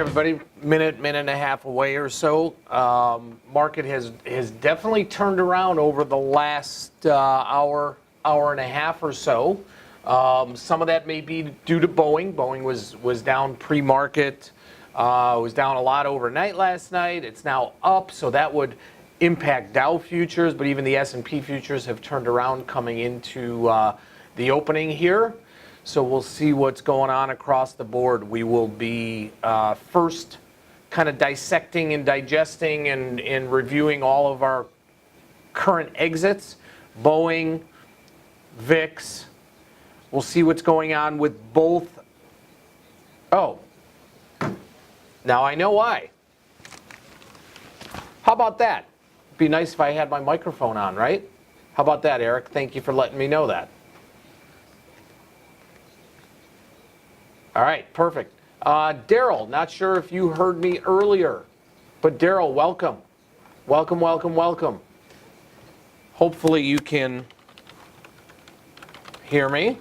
everybody. Minute and a half away or so. Market has definitely turned around over the last hour and a half or so. Some of that may be due to Boeing. Boeing was down pre-market. Was down a lot overnight last night. It's now up, so that would impact Dow futures, but even the S&P futures have turned around coming into the opening here. So we'll see what's going on across the board. We will be first kind of dissecting and digesting and reviewing all of our current exits. Boeing, VIX. We'll see what's going on with both. Oh, now I know why. How about that? It'd be nice if I had my microphone on, right? How about that, Eric? Thank you for letting me know that. All right, perfect. Daryl, not sure if you heard me earlier, but Daryl, welcome. Welcome, welcome, welcome. Hopefully you can hear me.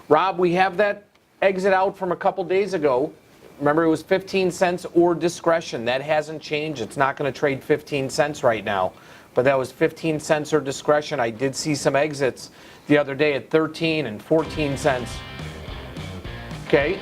Rob, we have that exit out from a couple days ago. Remember, it was 15 cents or discretion. That hasn't changed. It's not going to trade 15 cents right now. But that was 15 cents or discretion. I did see some exits the other day at 13 and 14 cents. Okay,